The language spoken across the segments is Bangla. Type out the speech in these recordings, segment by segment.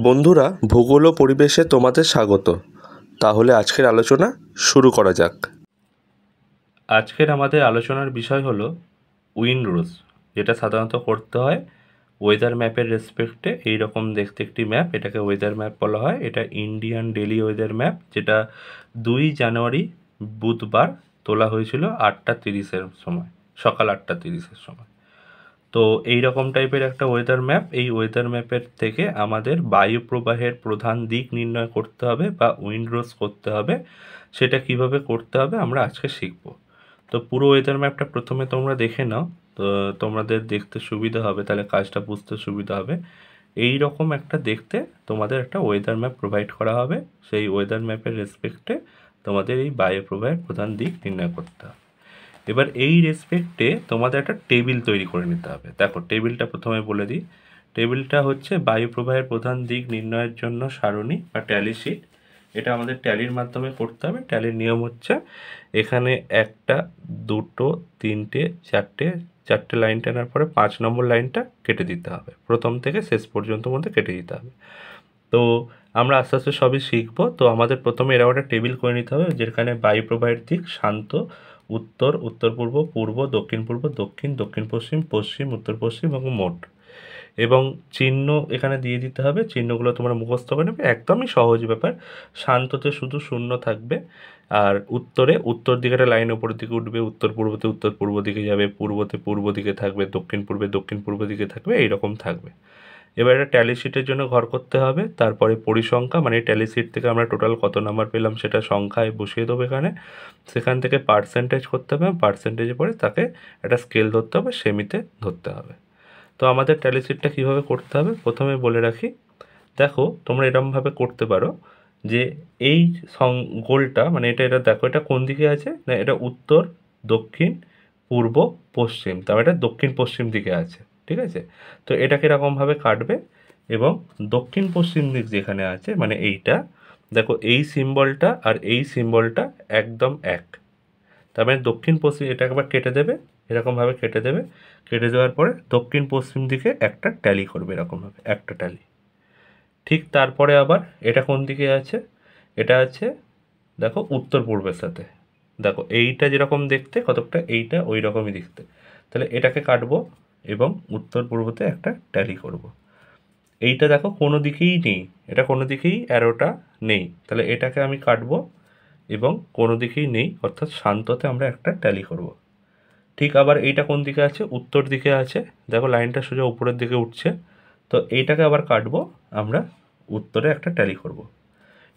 বন্ধুরা, ভূগোল ও পরিবেশে তোমাদের স্বাগত। তাহলে আজকের আলোচনা শুরু করা যাক। আজকের আমাদের আলোচনার বিষয় হলো উইন্ড রোজ, যেটা সাধারণত করতে হয় ওয়েদার ম্যাপের রেসপেক্টে। এইরকম দেখতে একটি ম্যাপ, এটাকে ওয়েদার ম্যাপ বলা হয়। এটা ইন্ডিয়ান ডেলি ওয়েদার ম্যাপ, যেটা 2 জানুয়ারি বুধবার তোলা হয়েছিল 8:30-এর সময়, সকাল 8:30-এর সময়। তো এই রকম টাইপের একটা ওয়েদার ম্যাপ। এই ওয়েদার ম্যাপের থেকে আমাদের বায়ু প্রবাহের প্রধান দিক নির্ণয় করতে হবে বা উইন্ডরোজ করতে হবে। সেটা কিভাবে করতে হবে আমরা আজকে শিখব। তো পুরো ওয়েদার ম্যাপটা প্রথমে তোমরা দেখে নাও, তো তোমাদের দেখতে সুবিধা হবে, তাহলে কাজটা বুঝতে সুবিধা হবে। এই রকম একটা দেখতে তোমাদের একটা ওয়েদার ম্যাপ প্রোভাইড করা হবে। সেই ওয়েদার ম্যাপের রেসপেক্টে তোমাদের এই বায়ু প্রবাহের প্রধান দিক নির্ণয় করতে হবে। এবার এই রেসপেক্টে তোমাদের একটা টেবিল তৈরি করে নিতে হবে। দেখো, টেবিলটা প্রথমে বলে দিই। টেবিলটা হচ্ছে বায়ু প্রবাহের প্রধান দিক নির্ণয়ের জন্য সারণী বা ট্যালি শিট। এটা আমাদের ট্যালির মাধ্যমে করতে হবে। ট্যালির নিয়ম হচ্ছে এখানে 1, 2, 3, 4 লাইন টানার পরে 5 নম্বর লাইনটা কেটে দিতে হবে। প্রথম থেকে শেষ পর্যন্ত মধ্যে কেটে দিতে হবে। তো আমরা আস্তে আস্তে সবই শিখবো। তো আমাদের প্রথমে এরকম একটা টেবিল করে নিতে হবে, যেখানে বায়ু প্রবাহের দিক শান্ত, উত্তর, উত্তর পূর্ব, পূর্ব, দক্ষিণ পূর্ব, দক্ষিণ, দক্ষিণ পশ্চিম, পশ্চিম, উত্তর পশ্চিম এবং মোট। এবং চিহ্ন এখানে দিয়ে দিতে হবে। চিহ্নগুলো তোমরা মুখস্থ করে নেবে, একদমই সহজ ব্যাপার। শান্ততে শুধু শূন্য থাকবে। আর উত্তরে উত্তর দিকে একটা লাইন উপরের দিকে উঠবে, উত্তর পূর্বতে উত্তর পূর্ব দিকে যাবে, পূর্বতে পূর্ব দিকে থাকবে, দক্ষিণ পূর্বে দক্ষিণ পূর্ব দিকে থাকবে, এইরকম থাকবে। এবার একটা ট্যালি শিটের জন্য ঘর করতে হবে। তারপরে পরিসংখ্যা, মানে ট্যালি শিট থেকে আমরা টোটাল কত নাম্বার পেলাম সেটা সংখ্যায় বসিয়ে দেবো এখানে। সেখান থেকে পার্সেন্টেজ করতে হবে, পার্সেন্টেজে পরে তাকে একটা স্কেল ধরতে হবে, সেমিতে ধরতে হবে। তো আমাদের ট্যালি শিটটা কীভাবে করতে হবে প্রথমে বলে রাখি। দেখো, তোমরা এরকমভাবে করতে পারো যে এই গোলটা, মানে এটা দেখো, এটা কোন দিকে আছে না, এটা উত্তর, দক্ষিণ, পূর্ব, পশ্চিম, তারপর এটা দক্ষিণ পশ্চিম দিকে আছে, ঠিক আছে? তো এটাকে এরকমভাবে কাটবে এবং দক্ষিণ পশ্চিম দিক যেখানে আছে, মানে এইটা দেখো, এই সিম্বলটা আর এই সিম্বলটা একদম এক। তার মানে দক্ষিণ পশ্চিম, এটা একবার কেটে দেবে, এরকমভাবে কেটে দেবে। কেটে দেওয়ার পরে দক্ষিণ পশ্চিম দিকে একটা ট্যালি করবে, এরকমভাবে একটা ট্যালি। ঠিক তারপরে আবার এটা কোন দিকে আছে, এটা আছে দেখো উত্তর পূর্বের সাথে। দেখো এইটা যেরকম দেখতে কতকটা এইটা ওই রকমই দেখতে। তাহলে এটাকে কাটবো এবং উত্তর পূর্বতে একটা ট্যালি করব। এইটা দেখো কোনো দিকেই নেই, এটা কোনো দিকেই অ্যারোটা নেই, তাহলে এটাকে আমি কাটবো এবং কোনো দিকেই নেই, অর্থাৎ শান্ততে আমরা একটা ট্যালি করব। ঠিক আবার এইটা কোন দিকে আছে, উত্তর দিকে আছে, দেখো লাইনটা সোজা উপরের দিকে উঠছে। তো এইটাকে আবার কাটবো, আমরা উত্তরে একটা ট্যালি করব।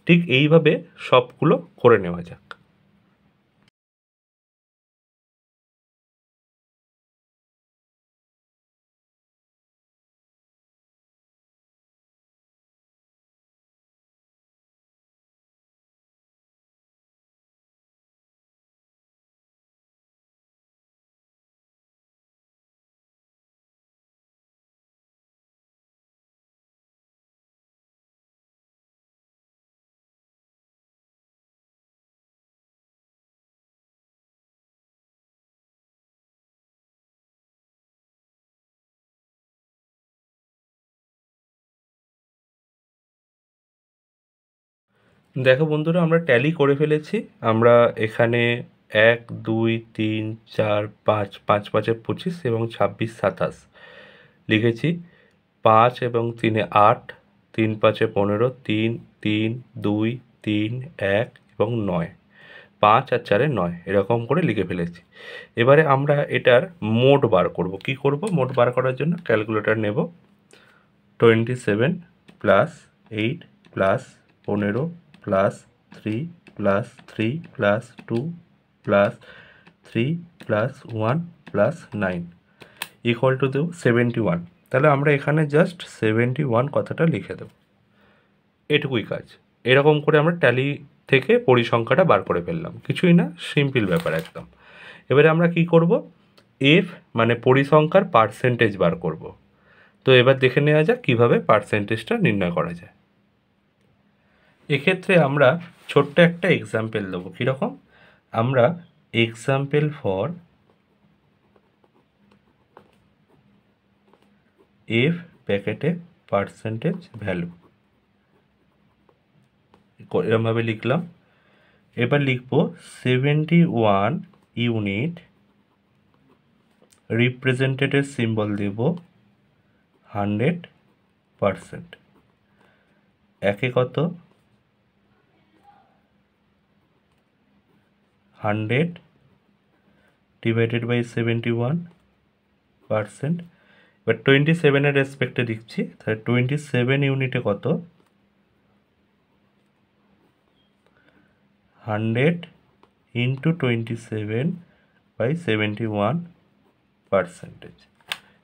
ঠিক এইভাবে সবগুলো করে নেওয়া যাক। দেখো বন্ধুরা, আমরা ট্যালি করে ফেলেছি। আমরা এখানে 1, 2, 3, 4, 5, 5, 5, 25 এবং 26, 27 লিখেছি। 5 এবং 3, 8, 3, 5, 15, 3, 3, 2, 3, 1 এবং 9, 5 আর 4, 9 এরকম করে লিখে ফেলেছি। এবারে আমরা এটার মোট বার করব। কি করব? মোট বার করার জন্য ক্যালকুলেটর নেব। 27 plus 8 plus 15 plus 3 plus 3 plus 2 plus 3 plus 1 plus 9 equal to দেব 71। তাহলে আমরা এখানে জাস্ট 71 কথাটা লিখে দেব, এটুকুই কাজ। এরকম করে আমরা ট্যালি থেকে পরিসংখ্যাটা বার করে ফেললাম, কিছুই না, সিম্পল ব্যাপার একদম। এবারে আমরা কি করব? এফ মানে পরিসংখ্যার পার্সেন্টেজ বার করব। তো এবার দেখে নেওয়া যাক কীভাবে পার্সেন্টেজটা নির্ণয় করা যায়। এক্ষেত্রে আমরা ছোট্ট একটা এক্সাম্পল দেবো। কীরকম? আমরা এক্সাম্পল ফর এফ প্যাকেটে পার্সেন্টেজ ভ্যালু, এরমভাবে লিখলাম। এবার লিখব 71 ইউনিট রিপ্রেজেন্টেটেড সিম্বল দেব 100%। একে কত 100 ডিভাইডেড বাই 71%। এবার 27-এর রেসপেক্টে লিখছি, তাহলে 27 ইউনিটে কত 100 ইন্টু 27 বাই 71%।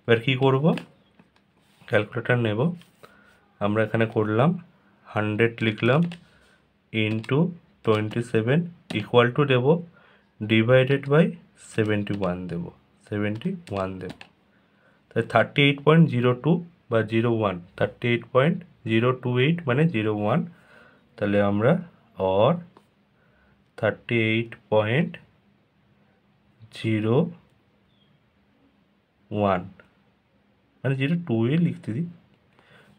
এবার কী করব, ক্যালকুলেটর নেব। আমরা এখানে করলাম 100 লিখলাম ইন্টু 27 ইকুয়াল টু দেব ডিভাইডেড বাই 71 দেব, 71 দেব। তাই 38.02 বা 01, 38.028 মানে 01। তাহলে আমরা অর 38.01 মানে 02 লিখতে দিই,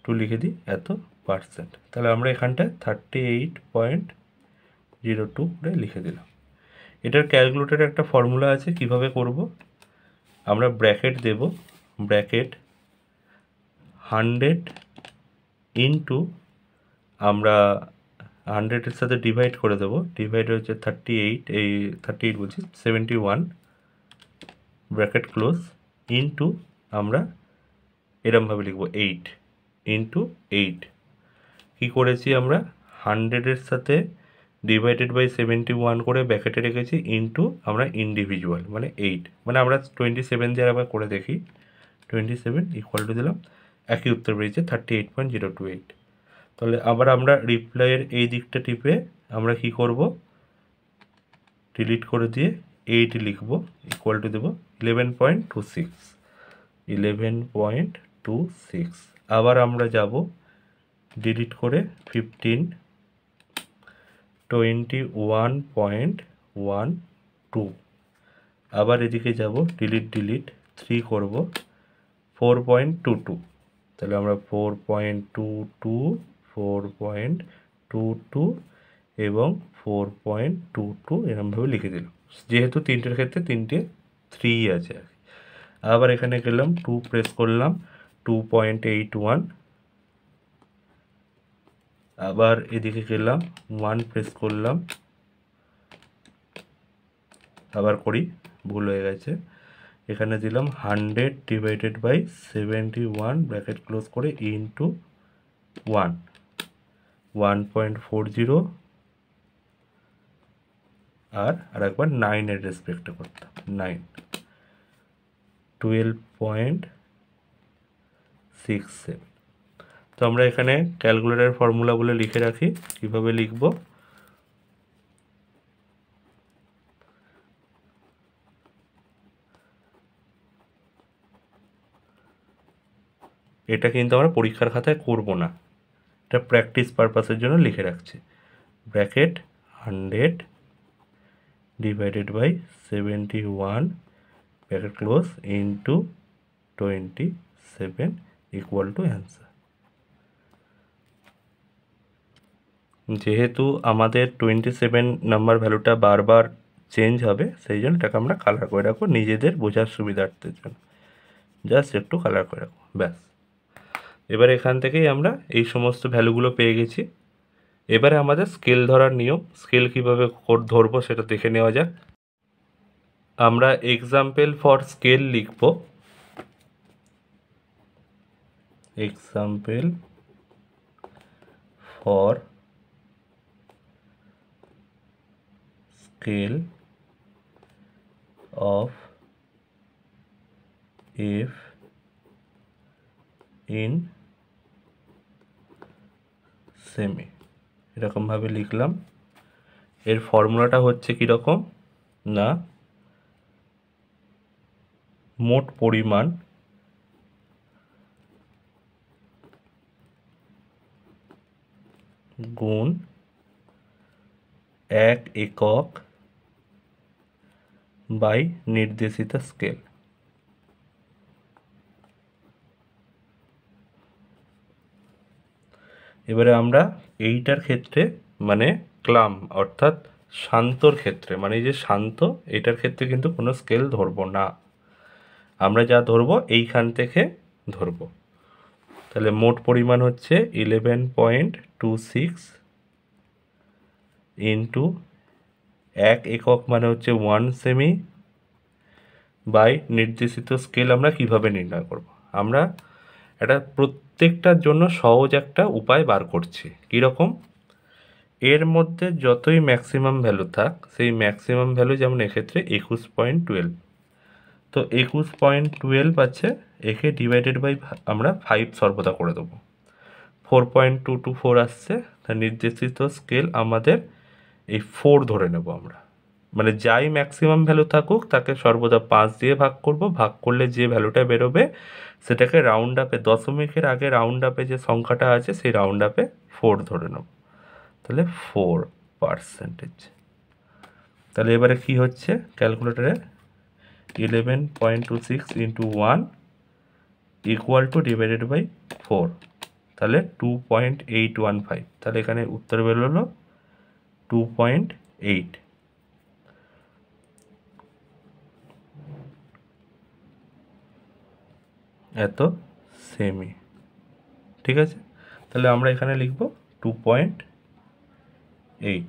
2 লিখে দিই এত পার্সেন্ট। তাহলে আমরা এখানটায় 38.02 করে লিখে দিলাম। এটার ক্যালকুলেটরে একটা ফর্মুলা আছে, কিভাবে করব। আমরা ব্র্যাকেট দেব, ব্র্যাকেট 100 ইন্টু আমরা 100-এর সাথে ডিভাইড করে দেবো, ডিভাইড হচ্ছে 38 বলছি 71 ব্র্যাকেট ক্লোজ ইন্টু আমরা এরমভাবে লিখব 8 ইন্টু 8। কী করেছি আমরা 100-এর সাথে ডিভাইডেড বাই 71 করে ব্র্যাকেটে রেখেছি ইন্টু আমরা ইন্ডিভিজুয়াল মানে 8, মানে আমরা 27 দিয়ে আবার করে দেখি, 27 ইকুয়াল টু দিলাম, একই উত্তর বেরিয়েছে 38.028। তাহলে আবার আমরা রিপ্লাইয়ের এই দিকটা টিপে আমরা কি করব, ডিলিট করে দিয়ে 8 লিখব ইকুয়াল টু দেব 11.26, 11.26। আবার আমরা যাব ডিলিট করে 15, 21.12। আবার এদিকে যাব ডিলিট 3 করব 4.22। তাহলে আমরা 4.22 এবং 4.22 এরকমভাবে লিখে দিলাম, যেহেতু তিনটের ক্ষেত্রে তিনটে 3 আছে। আবার এখানে গেলাম 2 প্রেস করলাম 2.81, আবার এদিকে গেলাম 1 প্রেস করলাম, আবার করি, ভুল হয়ে গেছে, এখানে দিলাম 100 ডিভাইডেড বাই 71 ব্র্যাকেট ক্লোজ করে ইন্টু 1.40 আর একবার 9-এর রেসপেক্টে করতাম 9, 12.67। তো আমরা এখানে ক্যালকুলেটর ফর্মুলাগুলো লিখে রাখি, কিভাবে লিখব। এটা কিন্তু আমরা পরীক্ষার খাতায় করব না, এটা প্র্যাকটিস পারপাসের জন্য লিখে রাখছি। Bracket 100 divided by 71 bracket close into 27 equal to answer. যেহেতু আমাদের 27 নাম্বার ভ্যালুটা বারবার চেঞ্জ হবে, সেই জন্য এটাকে আমরা কালার করে রাখবো নিজেদের বোঝার সুবিধার্থের জন্য, জাস্ট একটু কালার করে রাখবো, ব্যাস। এবার এখান থেকেই আমরা এই সমস্ত ভ্যালুগুলো পেয়ে গেছি। এবারে আমাদের স্কেল ধরার নিয়ম, স্কেল কীভাবে ধরবো সেটা দেখে নেওয়া যাক। আমরা এক্সাম্পল ফর স্কেল লিখব, example for scale of f in semi, এরকমভাবে লিখলাম। এর ফর্মুলাটা হচ্ছে কীরকম না, মোট পরিমাণ গুণ 1 একক বাই নির্দেশিত স্কেল। এবারে আমরা এইটার ক্ষেত্রে মানে ক্লাম অর্থাৎ শান্তর ক্ষেত্রে, মানে এই যে শান্ত এটার ক্ষেত্রে কিন্তু কোনো স্কেল ধরবো না, আমরা যা ধরবো এইখান থেকে ধরবো। তাহলে মোট পরিমাণ হচ্ছে 11.26 ইন্টু 1 একক মানে হচ্ছে 1 সেমি বাই নির্দেশিত স্কেল আমরা কিভাবে নির্ণয় করব। আমরা এটা প্রত্যেকটার জন্য সহজ একটা উপায় বার করছি। কীরকম? এর মধ্যে যতই ম্যাক্সিমাম ভ্যালু থাক, সেই ম্যাক্সিমাম ভ্যালু যেমন এক্ষেত্রে 21.12, তো 21.12 আছে, একে ডিভাইডেড বাই আমরা 5 সর্বদা করে দেবো। 4.224 আসছে, তার নির্দেশিত স্কেল আমাদের এই 4 ধরে নেব আমরা, মানে যাই ম্যাক্সিমাম ভ্যালু থাকুক তাকে সর্বদা 5 দিয়ে ভাগ করব, ভাগ করলে যে ভ্যালুটা বেরোবে সেটাকে রাউন্ড আপে, দশমিকের আগে রাউন্ড আপে যে সংখ্যাটা আছে সেই রাউন্ড আপে 4 ধরে নেব। তাহলে 4%। তাহলে এবারে কি হচ্ছে ক্যালকুলেটারে, 11.26 into 1 equal to divided by 4, তাহলে 2.815। তাহলে এখানে উত্তর বেরোলো 2.8। এত সেমি, ঠিক আছে। তাহলে আমরা এখানে লিখব 2.8।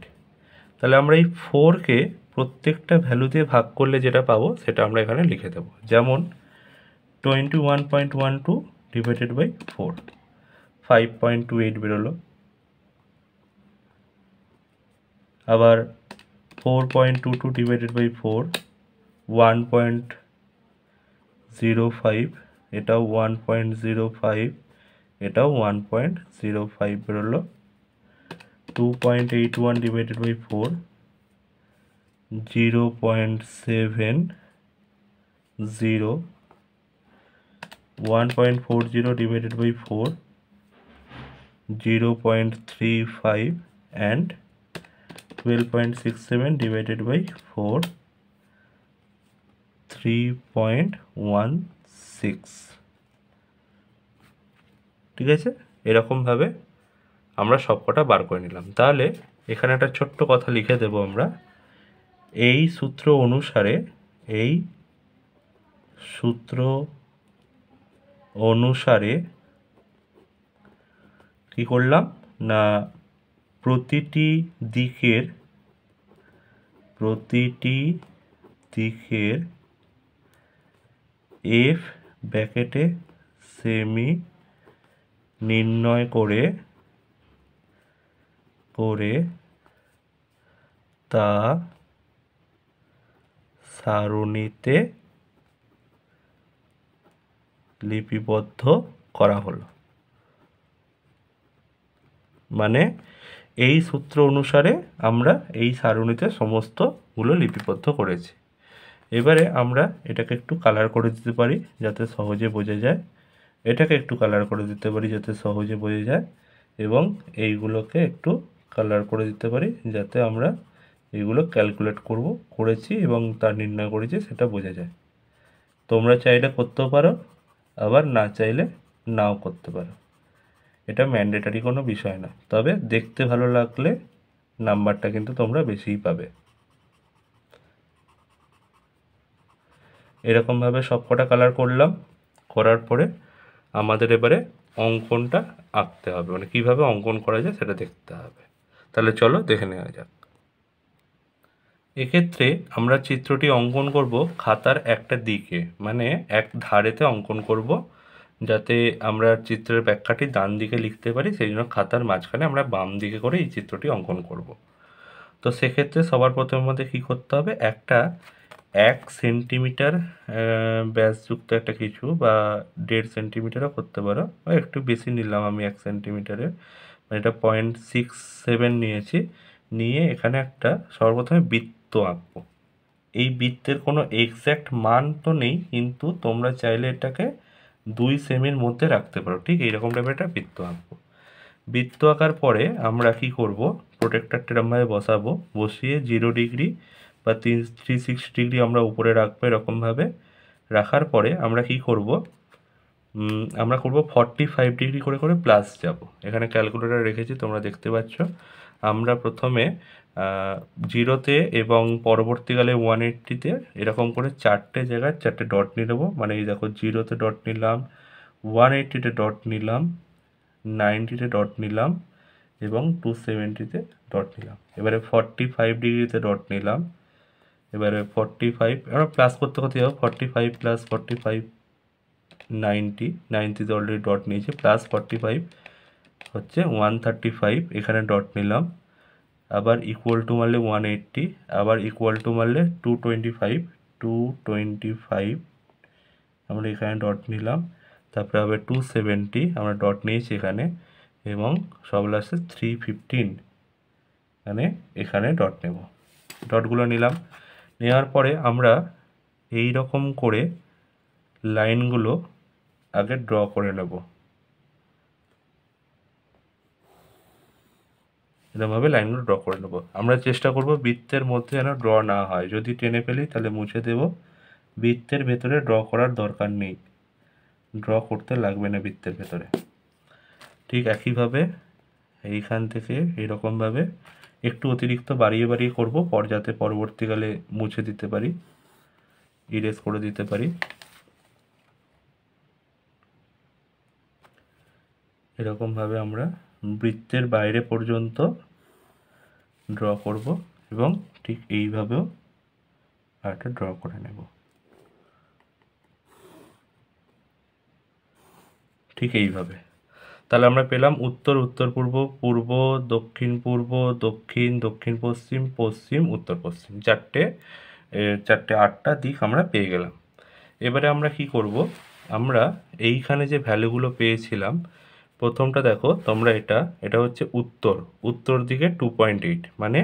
তাহলে আমরা এই 4কে প্রত্যেকটা ভ্যালু দিয়ে ভাগ করলে যেটা পাবো সেটা আমরা এখানে লিখে দেব। যেমন 21.12 ডিভাইডেড বাই 4, 5.28 বেরোলো। আবার 4.22 ডিভাইডেড বাই 4, 1.05, এটাও 1.05, এটাও 1.05 বেরোলো। 2.81 divided by 4, 0.70, 1.40 divided by 4, 0.35, and 12.67 divided by 4, 3.16। ঠিক আছে, এরকমভাবে আমরা সবকটা বার করে নিলাম। তাহলে এখানে একটা ছোট্ট কথা লিখে দেব আমরা, এই সূত্র অনুসারে কি করলাম না, প্রতিটি দিকের এফ ব্র্যাকেটে সেমি নির্ণয় করে তা সারণীতে লিপিবদ্ধ করা হলো। মানে এই সূত্র অনুসারে আমরা এই সারণীতে সমস্তগুলো লিপিবদ্ধ করেছি। এবারে আমরা এটাকে একটু কালার করে দিতে পারি যাতে সহজে বোঝা যায়, এটাকে একটু কালার করে দিতে পারি যাতে সহজে বোঝা যায়, এবং এইগুলোকে একটু কালার করে দিতে পারি যাতে আমরা এইগুলো ক্যালকুলেট করেছি এবং তার নির্ণয় করেছি সেটা বোঝা যায়। তোমরা চাইলে করতেও পারো, আবার না চাইলে নাও করতে পারো, এটা ম্যান্ডেটারি কোনো বিষয় না, তবে দেখতে ভালো লাগলে নাম্বারটা কিন্তু তোমরা বেশিই পাবে। এরকমভাবে সবকটা কালার করলাম, করার পরে আমাদের এবারে অঙ্কনটা আঁকতে হবে, মানে কীভাবে অঙ্কন করা যায় সেটা দেখতে হবে। তাহলে চলো দেখে নেওয়া যাক। এক্ষেত্রে আমরা চিত্রটি অঙ্কন করব খাতার একটা দিকে, মানে এক ধারেতে অঙ্কন করব, যাতে আমরা চিত্রের ব্যাখ্যাটি ডান দিকে লিখতে পারি, সেই জন্য খাতার মাঝখানে আমরা বাম দিকে করে এই চিত্রটি অঙ্কন করব। তো সেক্ষেত্রে সবার প্রথমে আমাদের কী করতে হবে, একটা 1 সেন্টিমিটার ব্যাসযুক্ত একটা কিছু, বা 1.5 সেন্টিমিটারও করতে পারো, একটু বেশি নিলাম আমি 1 সেন্টিমিটারের, মানে এটা 0.67 নিয়েছি, নিয়ে এখানে একটা সর্বপ্রথমে বৃত্ত আঁকবো। এই বৃত্তের কোনো এক্স্যাক্ট মান তো নেই, কিন্তু তোমরা চাইলে এটাকে 2 সেমির মধ্যে রাখতে পারো, ঠিক এইরকম টাইপের একটা বৃত্ত আঁকবো। বৃত্ত আঁকার পরে আমরা কি করব, প্রোটেক্টরটা এরকমভাবে বসাবো, বসিয়ে 0 ডিগ্রি বা 360 ডিগ্রি আমরা উপরে রাখবো। এরকমভাবে রাখার পরে আমরা কি করব, আমরা করব 45 ডিগ্রি করে করে প্লাস যাব। এখানে ক্যালকুলেটর রেখেছি, তোমরা দেখতে পাচ্ছ। আমরা প্রথমে 0-তে এবং পরবর্তীকালে 180-তে এরকম করে 4টে জায়গায় 4টে ডট নিয়ে নেবো। মানে এই দেখো, 0-তে ডট নিলাম, 180-তে ডট নিলাম, 90-তে ডট নিলাম এবং 270-তে ডট নিলাম। এবারে 45 ডিগ্রিতে ডট নিলাম। এবারে 45 আমরা প্লাস করতে করতে যাবো। 45 প্লাস 45 90-তে অলরেডি ডট নিয়েছে, প্লাস 45 হচ্ছে 135, এখানে ডট নিলাম। আবার ইকুয়াল টু মারলে 180, আবার ইকুয়াল টু মারলে 225 আমরা এখানে ডট নিলাম। তারপরে আবার 270 আমরা ডট নিয়েছি এখানে, এবং সব লাস্টে 315 মানে এখানে ডট নেব। ডটগুলো নিলাম। নেওয়ার পরে আমরা এই রকম করে লাইনগুলো আগে ড্র করে নেব। এরকমভাবে লাইনগুলো ড্র করে নেব। আমরা চেষ্টা করব বৃত্তের মধ্যে যেন ড্র না হয়। যদি টেনে ফেলি তাহলে মুছে দেব। বৃত্তের ভেতরে ড্র করার দরকার নেই, ড্র করতে লাগবে না বৃত্তের ভেতরে। ঠিক একইভাবে এইখান থেকে এইরকমভাবে একটু অতিরিক্ত বাড়িয়ে বাড়িয়ে করব, যাতে পরবর্তীকালে মুছে দিতে পারি, ইরেজ করে দিতে পারি। এরকমভাবে আমরা বৃত্তের বাইরে পর্যন্ত ড্র করব এবং ঠিক এইভাবেও আরেকটা ড্র করে নেব। ঠিক এইভাবে তাহলে আমরা পেলাম উত্তর, উত্তর পূর্ব, পূর্ব, দক্ষিণ পূর্ব, দক্ষিণ, দক্ষিণ পশ্চিম, পশ্চিম, উত্তর পশ্চিম, চারটে 8টা দিক আমরা পেয়ে গেলাম। এবারে আমরা কি করব, আমরা এইখানে যে ভ্যালুগুলো পেয়েছিলাম, প্রথমটা দেখো তোমরা, এটা হচ্ছে উত্তর, উত্তর দিকে 2.8, মানে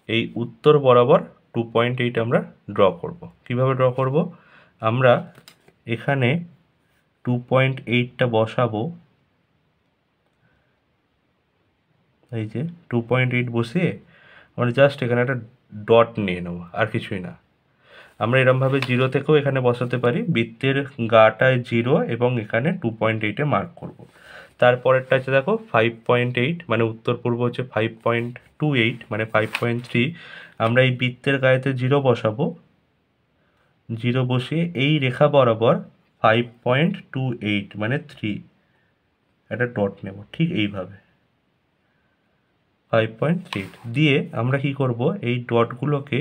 এই উত্তর বরাবর 2.8 আমরা ড্র করব। কিভাবে ড্র করব, আমরা এখানে 2.8টা বসাবো। এই যে 2.8 বসিয়ে আমরা জাস্ট এখানে একটা ডট নিয়ে নেবো, আর কিছুই না। আমরা এরমভাবে 0 থেকেও এখানে বসাতে পারি। বৃত্তের গাটায় 0 এবং এখানে 2.8-এ মার্ক করব। তারপরেরটা আছে দেখো 5.8, মানে উত্তর পূর্ব হচ্ছে 5.28, মানে 5.3। আমরা এই বৃত্তের গায়েতে 0 বসাবো। 0 বসিয়ে এই রেখা বরাবর 5.28 মানে 3 একটা ডট নেব, ঠিক এইভাবে 5.3 দিয়ে আমরা কি করব, এই ডটগুলোকে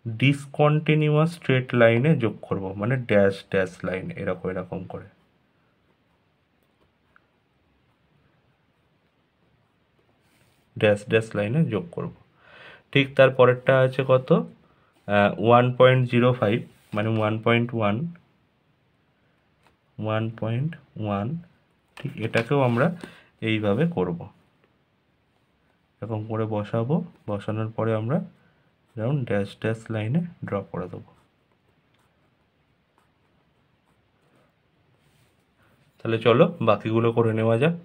ডিসকন্টিনিউয়াস স্ট্রেট লাইনে যোগ করব, মানে ড্যাশ ড্যাশ লাইন, এরকম এরকম করে। ড্যাশ ড্যাশ লাইনে যোগ করব। ঠিক তারপরেরটা আছে কত, 1.05, মানে 1.1, ঠিক এটাকেও আমরা এইভাবে করব, এরকম করে বসাবো। বসানোর পরে আমরা যেমন ড্যাশ ড্যাশ লাইনে ড্র করে দেবো। তাহলে চলো বাকিগুলো করে নেওয়া যাক।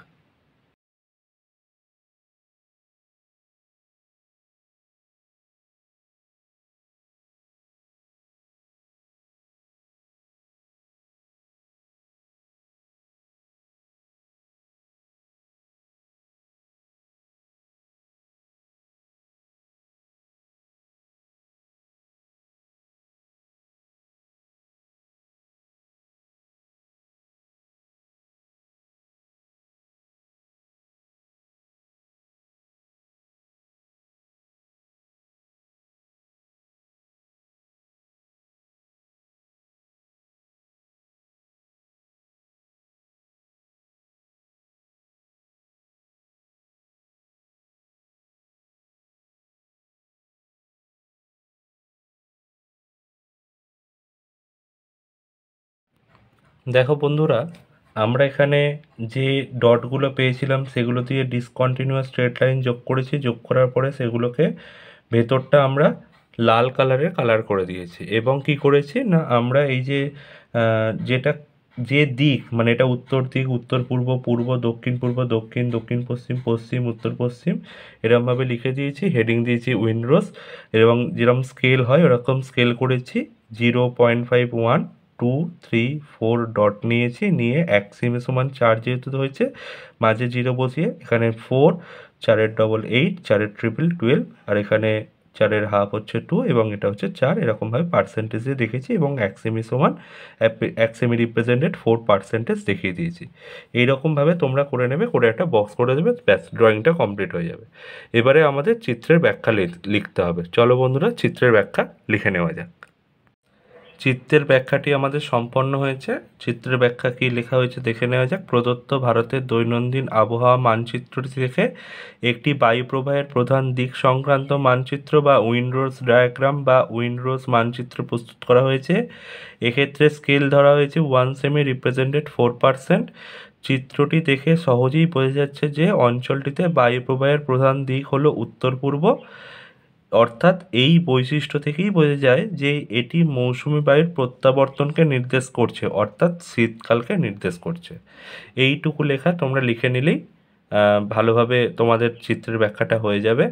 দেখো বন্ধুরা, আমরা এখানে যে ডটগুলো পেয়েছিলাম সেগুলো দিয়ে ডিসকন্টিনিউয়াস স্ট্রেট লাইন যোগ করেছি। যোগ করার পরে সেগুলোকে ভেতরটা আমরা লাল কালারে কালার করে দিয়েছি, এবং কি করেছি না, আমরা এই যে যেটা যে দিক, মানে এটা উত্তর দিক, উত্তর পূর্ব, পূর্ব, দক্ষিণ পূর্ব, দক্ষিণ, দক্ষিণ পশ্চিম, পশ্চিম, উত্তর পশ্চিম, এরকমভাবে লিখে দিয়েছি। হেডিং দিয়েছি উইন্ডরোজ, এবং যেরকম স্কেল হয় ওরকম স্কেল করেছি 0.51 2 3 4 ডট নিয়েছি, নিয়ে 1 সেমি সমান 4 যেহেতু হয়েছে মাঝে 0 বসিয়ে এখানে 4, 4 ডবল 8, 4 ট্রিপল 12, আর এখানে 4 হাফ হচ্ছে 2 এবং এটা হচ্ছে 4, এরকমভাবে পার্সেন্টেজে দেখেছি এবং 1 সেমি সমান 1 সেমি রিপ্রেজেন্টেড 4% দেখিয়ে দিয়েছি। এইরকমভাবে তোমরা করে নেবে, করে একটা বক্স করে দেবে, ব্যাস ড্রয়িংটা কমপ্লিট হয়ে যাবে। এবারে আমাদের চিত্রের ব্যাখ্যা লিখতে হবে। চলো বন্ধুরা চিত্রের ব্যাখ্যা লিখে নেওয়া যাক। চিত্রের ব্যাখ্যাটি আমাদের সম্পন্ন হয়েছে। চিত্রের ব্যাখ্যা কী লেখা হয়েছে দেখে নেওয়া যাক। প্রদত্ত ভারতের দৈনন্দিন আবহাওয়া মানচিত্রটি দেখে একটি বায়ুপ্রবাহের প্রধান দিক সংক্রান্ত মানচিত্র বা উইন্ডরোজ ডায়াগ্রাম বা উইন্ডরোজ মানচিত্র প্রস্তুত করা হয়েছে। এক্ষেত্রে স্কেল ধরা হয়েছে 1 সেমি রিপ্রেজেন্টেড 4%। চিত্রটি দেখে সহজেই বোঝা যাচ্ছে যে অঞ্চলটিতে বায়ুপ্রবাহের প্রধান দিক হলো উত্তর পূর্ব, অর্থাৎ এই বৈশিষ্ট্য থেকেই বোঝা যায় যে এটি মৌসুমি বায়ুর প্রত্যাবর্তনকে নির্দেশ করছে, অর্থাৎ শীতকালকে নির্দেশ করছে। এইটুকু লেখা তোমরা লিখে নিলেই ভালোভাবে তোমাদের চিত্রের ব্যাখ্যাটা হয়ে যাবে।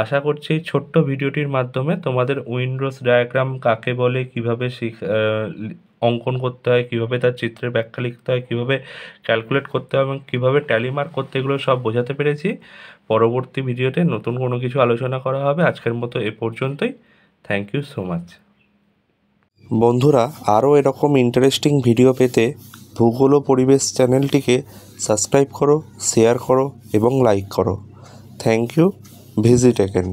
আশা করছি এই ছোট্ট ভিডিওটির মাধ্যমে তোমাদের উইন্ডরোজ ডায়াগ্রাম কাকে বলে, কীভাবে অঙ্কন করতে হয়, কীভাবে তার চিত্রের ব্যাখ্যা লিখতে হয়, কীভাবে ক্যালকুলেট করতে হয় এবং কীভাবে ট্যালি মার্ক করতে, এগুলো সব বোঝাতে পেরেছি। পরবর্তী ভিডিওতে নতুন কোনো কিছু আলোচনা করা হবে। আজকের মতো এ পর্যন্তই। Thank you so much. বন্ধুরা, আরও এরকম ইন্টারেস্টিং ভিডিও পেতে ভূগোল ও পরিবেশ চ্যানেলটিকে সাবস্ক্রাইব করো, শেয়ার করো এবং লাইক করো। Thank you. Visit again.